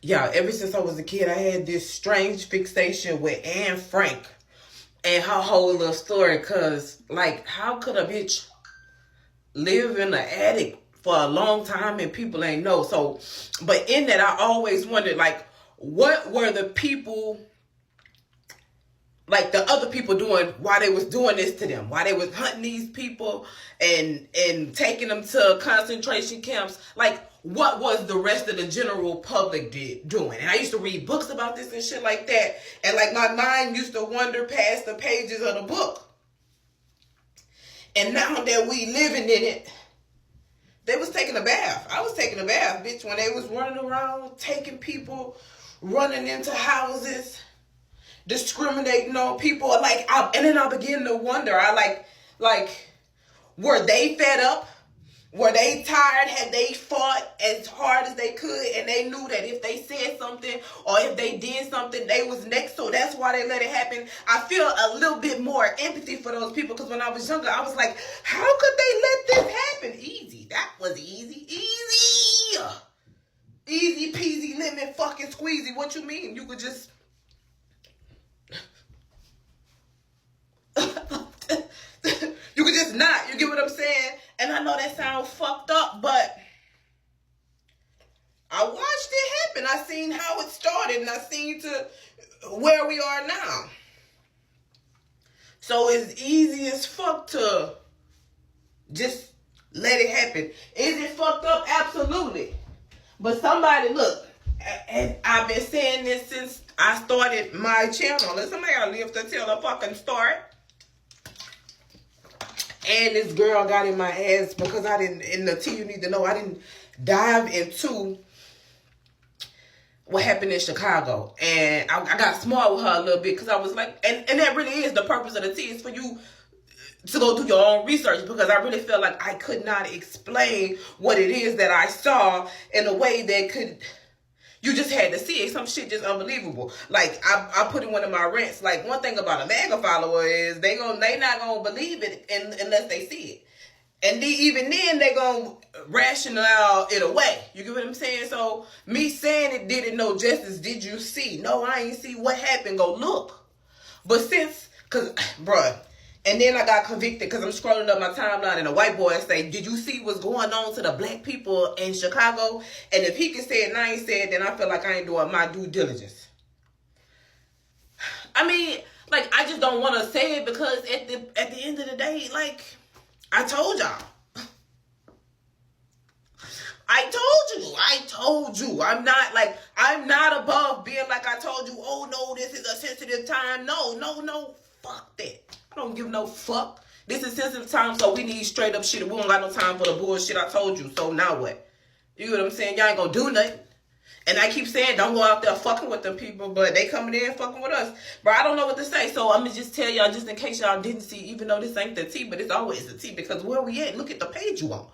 Yeah, ever since I was a kid, I had this strange fixation with Anne Frank and her whole little story. Cause like, how could a bitch live in the attic for a long time and people ain't know? So, but in that, I always wondered, like, what were the people, like the other people, doing, why they was doing this to them, why they was hunting these people and taking them to concentration camps. Like, what was the rest of the general public doing? And I used to read books about this and shit like that, and like my mind used to wander past the pages of the book. And now that we living in it, they was taking a bath. I was taking a bath, bitch, when they was running around taking people, running into houses, discriminating on people. Like, and then I begin to wonder, like, were they fed up? Were they tired? Had they fought as hard as they could, and they knew that if they said something or if they did something, they was next, so that's why they let it happen? I feel a little bit more empathy for those people, because when I was younger, I was like, how could they let this happen? Easy. That was easy. Easy. Easy peasy lemon fucking squeezy. What you mean? You could just... you could just not. You get what I'm saying? And I know that sounds fucked up, but I watched it happen. I seen how it started, and I seen to where we are now. So it's easy as fuck to just let it happen. Is it fucked up? Absolutely. But somebody, look, and I've been saying this since I started my channel, and somebody gotta live to tell the fucking story. And this girl got in my ass because I didn't, in the tea you need to know, I didn't dive into what happened in Chicago. And I got smart with her a little bit, because I was like, and that really is the purpose of the tea, is for you to go do your own research, because I really felt like I could not explain what it is that I saw in a way that could... You just had to see it. Some shit just unbelievable. Like, I put in one of my rants, like, one thing about a MAGA follower is they not gonna believe it unless they see it. And even then, they gonna rationalize it away. You get what I'm saying? So, me saying it didn't know justice. Did you see? No, I ain't see what happened. Go look. But since, cause, bruh, and then I got convicted because I'm scrolling up my timeline and a white boy say, did you see what's going on to the black people in Chicago? And if he can say it and I ain't say it, then I feel like I ain't doing my due diligence. I mean, like, I just don't want to say it, because at the end of the day, like, I told y'all. I told you. I'm not above being like, I told you, oh no, this is a sensitive time. No, fuck that. I don't give no fuck. This is sensitive time, so we need straight up shit. We don't got no time for the bullshit. I told you. So now what? You know what I'm saying? Y'all ain't gonna do nothing. And I keep saying, don't go out there fucking with them people, but they coming in fucking with us. But I don't know what to say, so I'm gonna just tell y'all, just in case y'all didn't see, even though this ain't the tea, but it's always the tea, because where we at? Look at the page you on.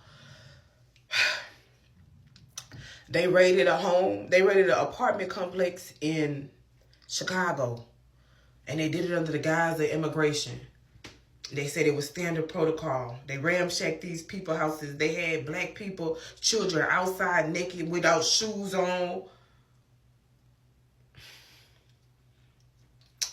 They raided a home. They raided an apartment complex in Chicago. And they did it under the guise of immigration. They said it was standard protocol. They ramshacked these people's houses. They had black people, children outside naked without shoes on.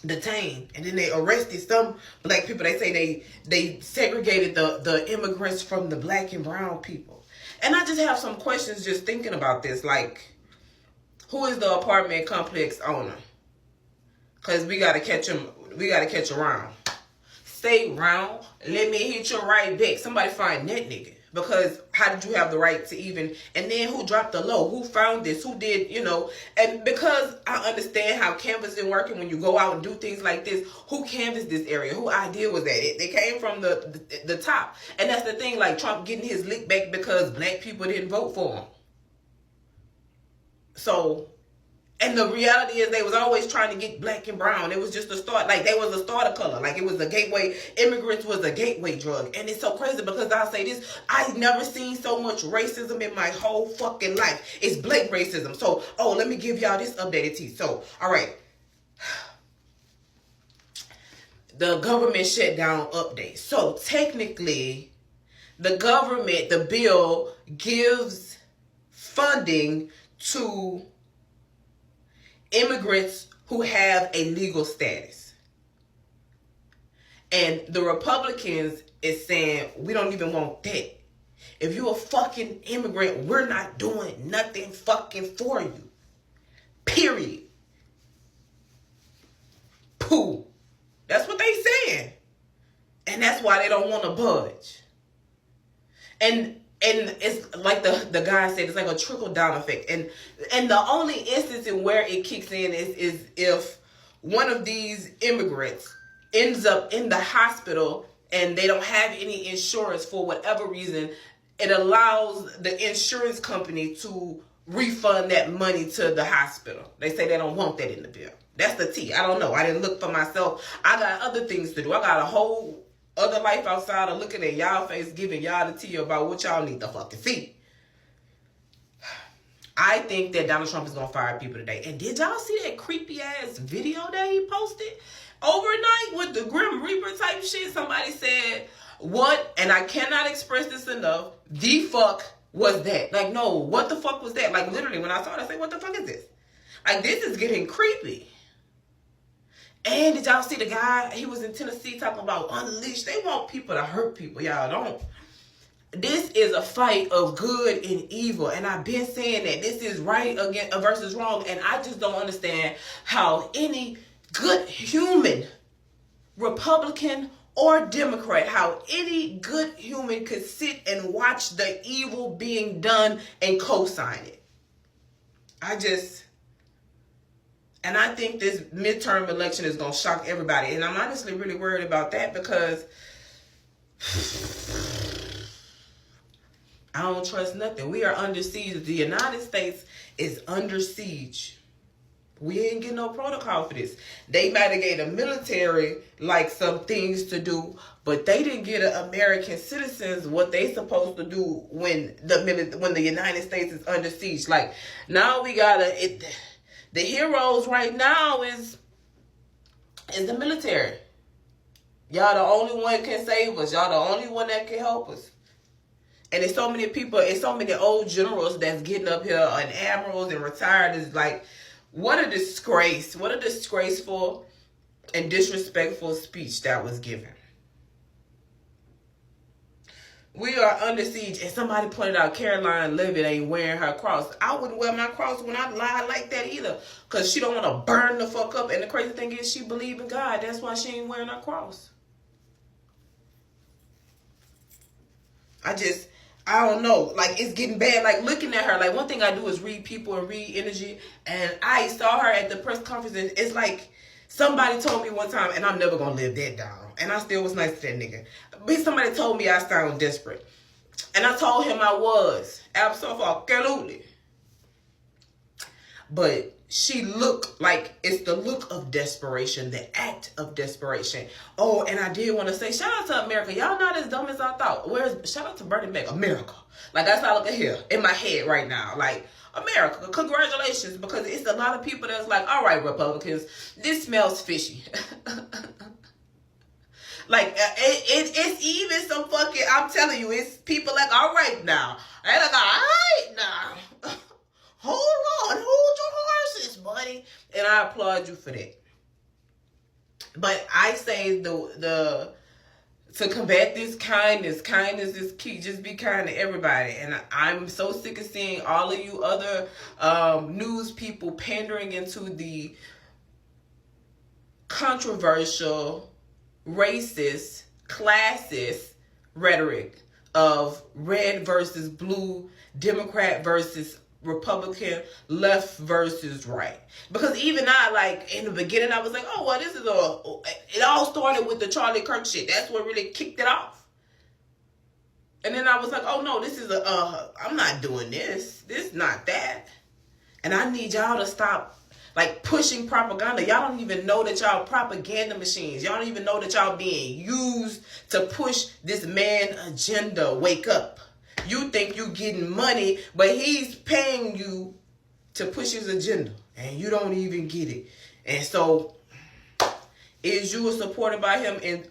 Detained. And then they arrested some black people. They say they segregated the immigrants from the black and brown people. And I just have some questions just thinking about this. Like, who is the apartment complex owner? Because we got to catch him. We got to catch around. Stay round. Let me hit you right back. Somebody find that nigga. Because how did you have the right to even... And then who dropped the low? Who found this? Who did, you know... And because I understand how canvassing working when you go out and do things like this, who canvassed this area? Who idea was that? It came from the top. And that's the thing, like Trump getting his lick back because black people didn't vote for him. So... And the reality is they was always trying to get black and brown. It was just a start. Like, they was a starter color. Like, it was a gateway. Immigrants was a gateway drug. And it's so crazy because I'll say this. I've never seen so much racism in my whole fucking life. It's blatant racism. So, let me give y'all this updated tea. So, all right. The government shutdown update. So, technically, the government, the bill gives funding to immigrants who have a legal status. And the Republicans is saying, we don't even want that. If you're a fucking immigrant, we're not doing nothing fucking for you. Period. Pooh. That's what they saying. And that's why they don't want to budge. And it's like the guy said, it's like a trickle-down effect. And the only instance in where it kicks in is if one of these immigrants ends up in the hospital and they don't have any insurance for whatever reason, it allows the insurance company to refund that money to the hospital. They say they don't want that in the bill. That's the tea. I don't know. I didn't look for myself. I got other things to do. I got a whole other life outside of looking at y'all face, giving y'all the tea about what y'all need to fucking see. I think that Donald Trump is going to fire people today. And did y'all see that creepy ass video that he posted overnight with the Grim Reaper type shit? Somebody said, what, and I cannot express this enough, the fuck was that? Like, no, what the fuck was that? Like, literally, when I saw it, I said, what the fuck is this? Like, this is getting creepy. And did y'all see the guy? He was in Tennessee talking about unleash. They want people to hurt people. Y'all don't. This is a fight of good and evil. And I've been saying that this is right against versus wrong. And I just don't understand how any good human, Republican or Democrat, how any good human could sit and watch the evil being done and co-sign it. And I think this midterm election is going to shock everybody. And I'm honestly really worried about that because I don't trust nothing. We are under siege. The United States is under siege. We ain't getting no protocol for this. They might have gave the military like some things to do, but they didn't get American citizens what they supposed to do when the United States is under siege. Like now we gotta the heroes right now is the military. Y'all the only one can save us. Y'all the only one that can help us. And there's so many people, and so many old generals that's getting up here and admirals and retired is like, what a disgrace. What a disgraceful and disrespectful speech that was given. We are under siege. And somebody pointed out Caroline Levitt ain't wearing her cross. I wouldn't wear my cross when I lie like that either. Because she don't want to burn the fuck up. And the crazy thing is she believe in God. That's why she ain't wearing her cross. I don't know. Like, it's getting bad. Like, looking at her. Like, one thing I do is read people and read energy. And I saw her at the press conference. And it's like somebody told me one time, and I'm never going to live that down. And I still was nice to that nigga. But somebody told me I sound desperate. And I told him I was. Absolutely. But she looked like it's the look of desperation, the act of desperation. Oh, and I did want to say, shout out to America. Y'all not as dumb as I thought. Shout out to Bernie Mac, America. Like, that's how I look at here in my head right now. Like, America, congratulations. Because it's a lot of people that's like, all right, Republicans, this smells fishy. Like, it's even some fucking, I'm telling you, it's people like, all right now. And like, all right now. Hold on, hold your horses, buddy. And I applaud you for that. But I say to combat this kindness is key. Just be kind to everybody. And I'm so sick of seeing all of you other news people pandering into the controversial, racist, classist rhetoric of red versus blue, Democrat versus Republican, left versus right. Because even I, like, in the beginning, I was like, oh, well, this is it all started with the Charlie Kirk shit. That's what really kicked it off. And then I was like, oh, no, this is I'm not doing this. This is not that. And I need y'all to stop, like, pushing propaganda. Y'all don't even know that y'all propaganda machines. Y'all don't even know that y'all being used to push this man agenda. Wake up. You think you getting money, but he's paying you to push his agenda. And you don't even get it. And so, is you supported by him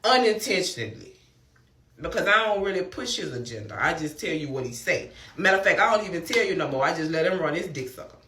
unintentionally? Because I don't really push his agenda. I just tell you what he say. Matter of fact, I don't even tell you no more. I just let him run his dick sucker.